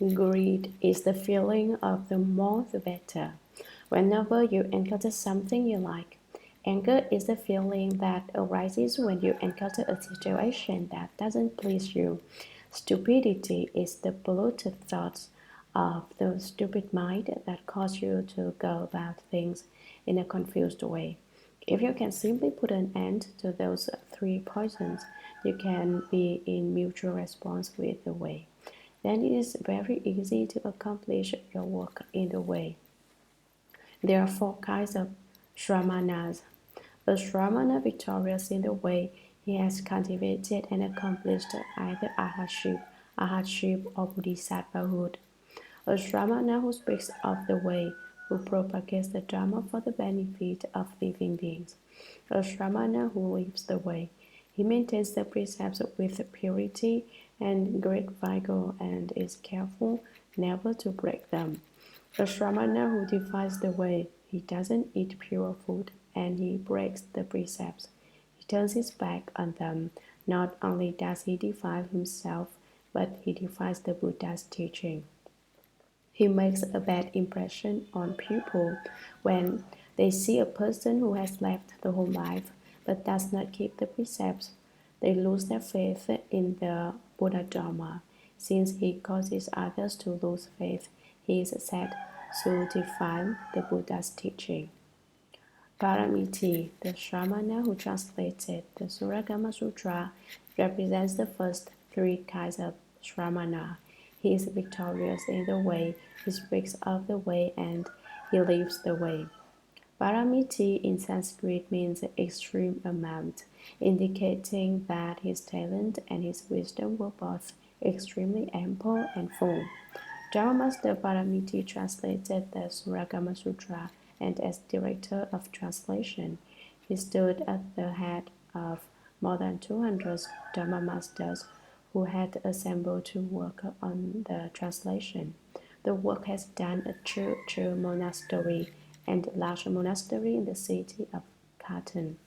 Greed is the feeling of the more the better. Whenever you encounter something you like, anger is the feeling that arises when you encounter a situation that doesn't please you. Stupidity is the polluted thoughts of the stupid mind that cause you to go about things in a confused way. If you can simply put an end to those three poisons, you can be in mutual response with the way. Then it is very easy to accomplish your work in the way. There are four kinds of Shramanas. A Shramana victorious in the way, he has cultivated and accomplished either arhatship or bodhisattvahood. A Shramana who speaks of the way, who propagates the Dharma for the benefit of living beings. A Shramana who lives the way. He maintains the precepts with purity and great vigor and is careful never to break them. A Shramana who defies the way. He doesn't eat pure food and he breaks the precepts. He turns his back on them. Not only does he defy himself, but he defies the Buddha's teaching. He makes a bad impression on people when they see a person who has left the whole life but does not keep the precepts. They lose their faith in the Buddha Dharma. Since he causes others to lose faith, he is said to defy the Buddha's teaching. Paramiti, the Shramana who translated the Shurangama Sutra, represents the first three kinds of Shramana. He is victorious in the way, he speaks of the way, and he lives the way. Paramiti in Sanskrit means extreme amount, indicating that his talent and his wisdom were both extremely ample and full. Dharma Master Paramiti translated the Shurangama Sutra, and as director of translation, he stood at the head of more than 200 Dharma Masters who had assembled to work on the translation. The work has done a church monastery and large monastery in the city of Khartoum.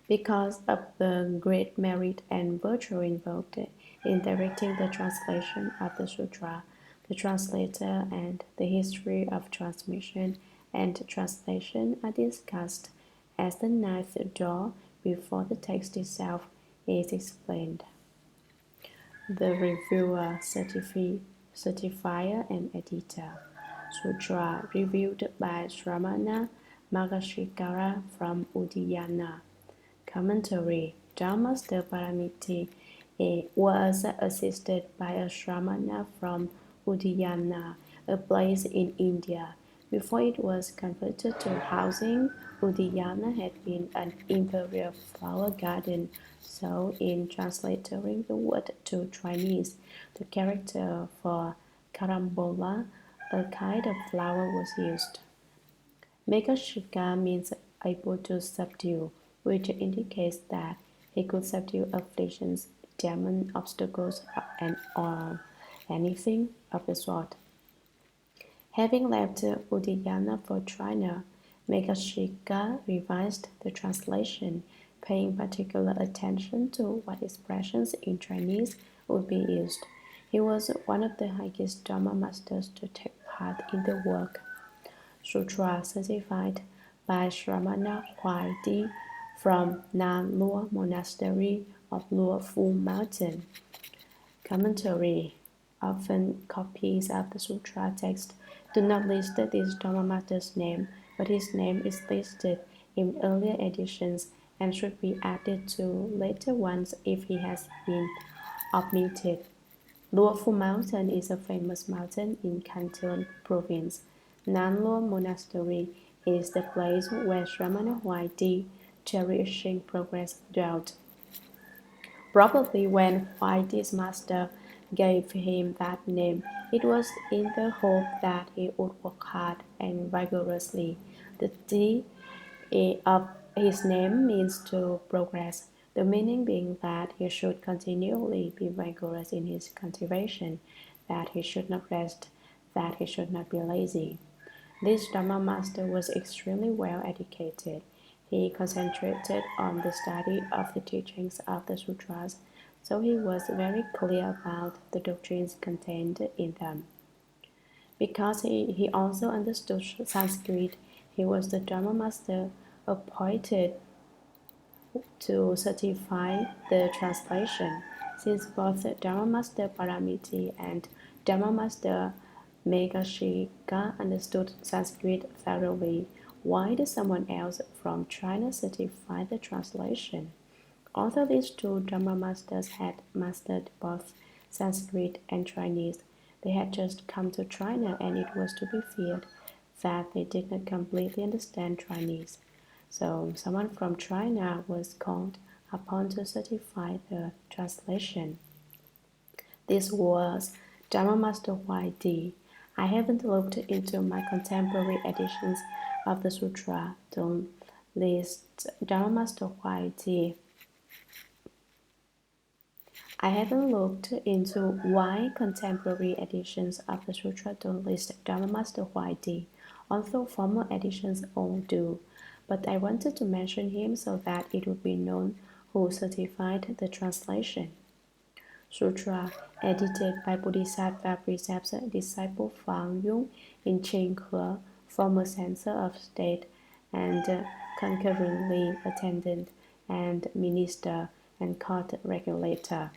Because of the great merit and virtue invoked in directing the translation of the sutra, the translator and the history of transmission and translation are discussed as the ninth door before the text itself is explained. The reviewer, certifier, and editor. Sutra reviewed by Shramana Magashikara from Udiyana. Commentary. Dharma Master Paramiti was assisted by a Shramana from Udiyana, a place in India. Before it was converted to housing, Udiyana had been an imperial flower garden, so in translating the word to Chinese, the character for carambola, a kind of flower, was used. Megashika means able to subdue, which indicates that he could subdue afflictions, demon obstacles, and or anything of the sort. Having left Udiyana for China, Megashika revised the translation, paying particular attention to what expressions in Chinese would be used. He was one of the highest Dharma masters to take part in the work. Sutra certified by Shramana Huaidi from Nan Luo Monastery of Luo Fu Mountain. Commentary. Often copies of the sutra text do not list this Dharma master's name, but his name is listed in earlier editions and should be added to later ones if he has been omitted. Luo Fu Mountain is a famous mountain in Canton province. Nan Luo Monastery is the place where Shramana Huaidi, cherishing progress, dwelt. Probably when Huaidi's master gave him that name, it was in the hope that he would work hard and vigorously. The D of his name means to progress, the meaning being that he should continually be vigorous in his cultivation, that he should not rest, that he should not be lazy. This Dharma master was extremely well educated. He concentrated on the study of the teachings of the sutras, so he was very clear about the doctrines contained in them. Because he also understood Sanskrit, he was the Dharma master appointed to certify the translation. Since both Dharma Master Paramiti and Dharma Master Megashika understood Sanskrit thoroughly, why did someone else from China certify the translation? Although these two Dharma masters had mastered both Sanskrit and Chinese, they had just come to China, and it was to be feared that they did not completely understand Chinese. So someone from China was called upon to certify the translation. This was Dharma Master YD. I haven't looked into my contemporary editions of the sutra. Don't list Dharma Master YD. I haven't looked into why contemporary editions of the sutra don't list Dharma Master YD, although former editions all do. But I wanted to mention him so that it would be known who certified the translation. Sutra, edited by Bodhisattva Precept's disciple Fang Yung in Qinghe, former censor of state and concurrently attendant and minister and court regulator.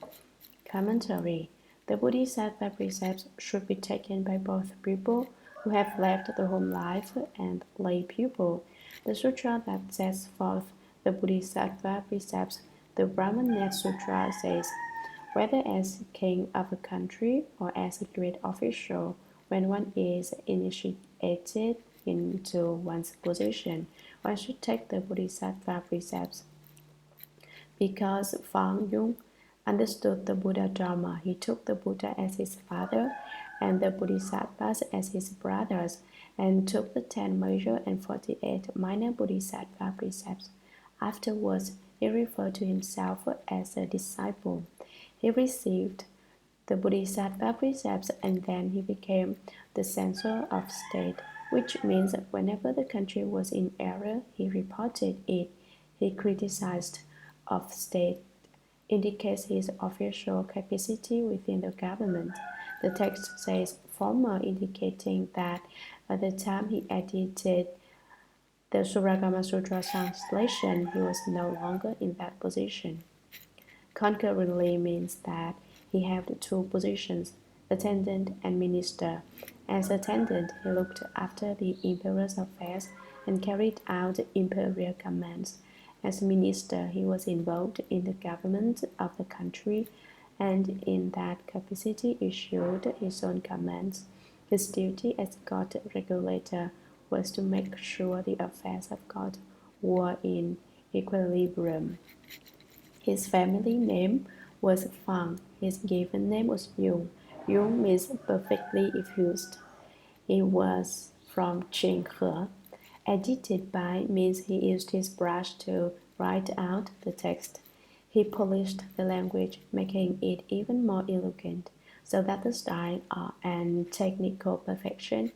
Commentary. The Bodhisattva precepts should be taken by both people who have left the home life and lay people. The sutra that sets forth the Bodhisattva precepts, the Brahmanet Sutra, says, whether as king of a country or as a great official, when one is initiated into one's position, one should take the Bodhisattva precepts. Because Fang Yung understood the Buddha Dharma, he took the Buddha as his father and the Bodhisattvas as his brothers, and took the 10 major and 48 minor Bodhisattva precepts. Afterwards, he referred to himself as a disciple. He received the Bodhisattva precepts and then he became the censor of state, which means that whenever the country was in error, he reported it. He criticized of state, indicates his official capacity within the government. The text says former, indicating that at the time he edited the Shurangama Sutra translation, he was no longer in that position. Concurrently means that he held two positions, attendant and minister. As attendant, he looked after the emperor's affairs and carried out imperial commands. As minister, he was involved in the government of the country and in that capacity issued his own commands. His duty as court regulator was to make sure the affairs of court were in equilibrium. His family name was Fang. His given name was Yung. Yung means perfectly effused. He was from Qinghe. Edited by means he used his brush to write out the text. He polished the language, making it even more elegant, so that the style and technical perfection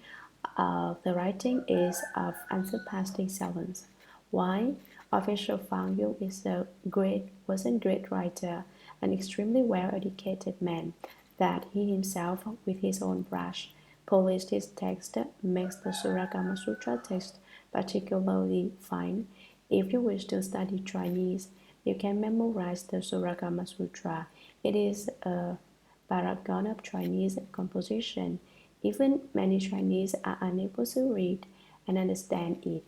of the writing is of unsurpassed excellence. Why? Official Fang Yung was a great writer, an extremely well-educated man, that he himself, with his own brush, polished his text, makes the Shurangama Sutra text particularly fine. If you wish to study Chinese, you can memorize the Shurangama Sutra. It is a paragon of Chinese composition. Even many Chinese are unable to read and understand it.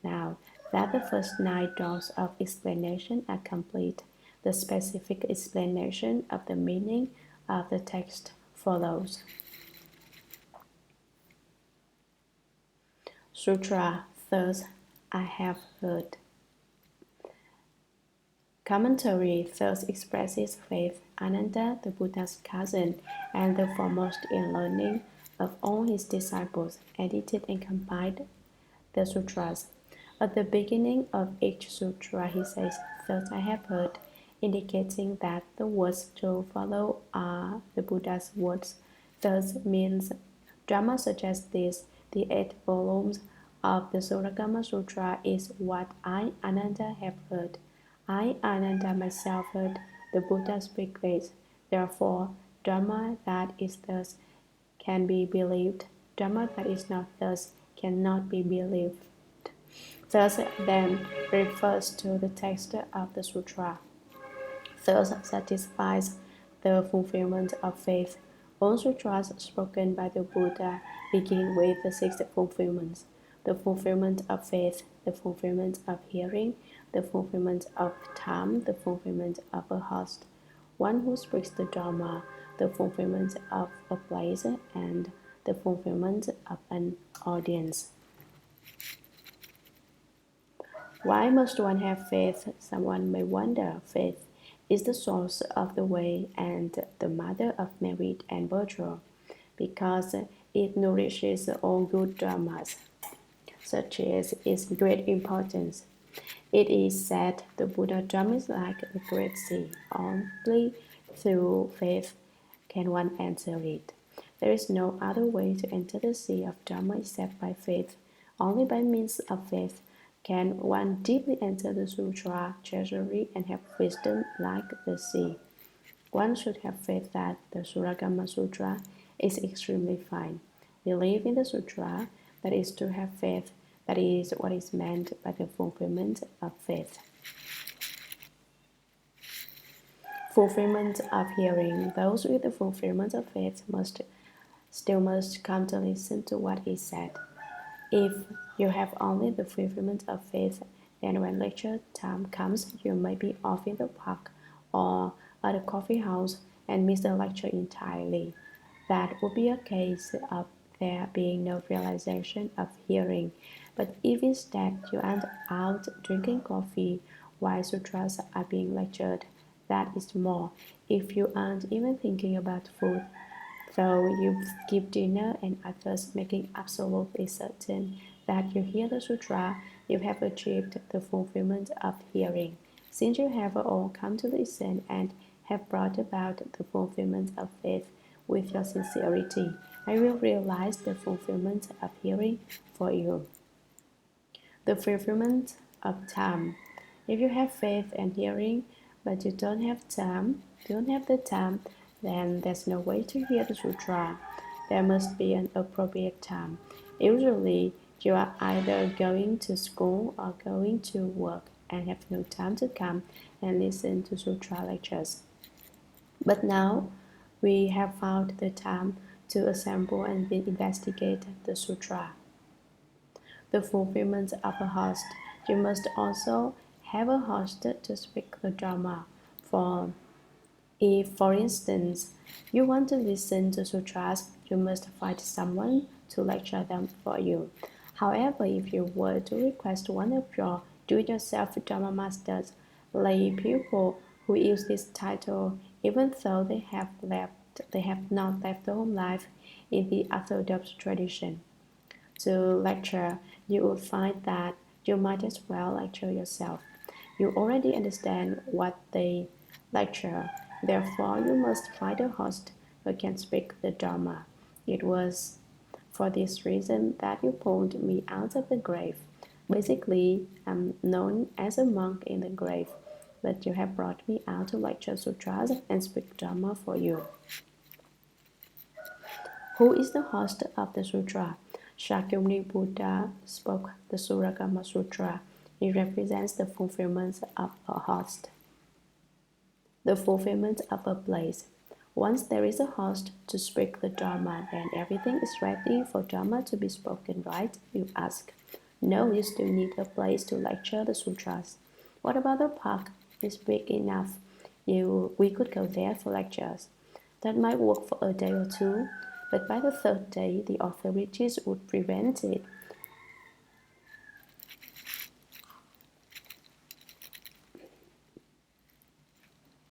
Now that the first 9 doors of explanation are complete, the specific explanation of the meaning of the text follows. Sutra, thus I have heard. Commentary thus expresses faith, Ananda, the Buddha's cousin, and the foremost in learning of all his disciples, edited and compiled the sutras. At the beginning of each sutra, he says, thus I have heard, indicating that the words to follow are the Buddha's words. Thus means Dharma such as this, the 8 volumes of the Shurangama Sutra is what I, Ananda, have heard. I, Ananda, myself heard The Buddha speaks this. Therefore, Dharma that is thus can be believed. Dharma that is not thus cannot be believed. Thus then refers to the text of the sutra. Thus satisfies the fulfillment of faith. All sutras spoken by the Buddha begin with the six fulfillments: the fulfillment of faith, the fulfillment of hearing, the fulfillment of time, the fulfillment of a host, one who speaks the Dharma, the fulfillment of a place, and the fulfillment of an audience. Why must one have faith? Someone may wonder. Faith is the source of the way and the mother of merit and virtue, because it nourishes all good dharmas. Such is its great importance. It is said the Buddha Dharma is like a great sea. Only through faith can one enter it. There is no other way to enter the sea of Dharma except by faith. Only by means of faith can one deeply enter the sutra treasury and have wisdom like the sea. One should have faith that the Shurangama Sutra is extremely fine. Believe in the sutra, that is to have faith. That is what is meant by the fulfillment of faith. Fulfillment of hearing. Those with the fulfillment of faith must come to listen to what is said. If you have only the fulfillment of faith, then when lecture time comes, you may be off in the park or at a coffee house and miss the lecture entirely. That would be a case of there being no realization of hearing. But if instead you are out drinking coffee while sutras are being lectured, that is more. If you aren't even thinking about food, though you skip dinner and are thus making absolutely certain that you hear the sutra, you have achieved the fulfillment of hearing. Since you have all come to listen and have brought about the fulfillment of faith with your sincerity, I will realize the fulfillment of hearing for you. The fulfillment of time. If you have faith and hearing, but you don't have the time, then there's no way to hear the sutra. There must be an appropriate time. Usually, you are either going to school or going to work and have no time to come and listen to sutra lectures. But now, we have found the time to assemble and investigate the sutra. The fulfillment of a host. You must also have a host to speak the Dharma. If, for instance, you want to listen to sutras, you must find someone to lecture them for you. However, if you were to request one of your do-it-yourself Dharma masters, lay people who use this title, even though they have not left the home life in the Orthodox tradition, to lecture, you will find that you might as well lecture yourself. You already understand what they lecture. Therefore, you must find a host who can speak the Dharma. It was for this reason that you pulled me out of the grave. Basically, I'm known as a monk in the grave, but you have brought me out to lecture sutras and speak Dharma for you. Who is the host of the sutra? Shakyamuni Buddha spoke the Shurangama Sutra. It represents the fulfillment of a host. The fulfillment of a place. Once there is a host to speak the Dharma, then everything is ready for Dharma to be spoken, right? You ask. No, you still need a place to lecture the sutras. What about the park? It's big enough. We could go there for lectures. That might work for a day or two, but by the third day, the authorities would prevent it.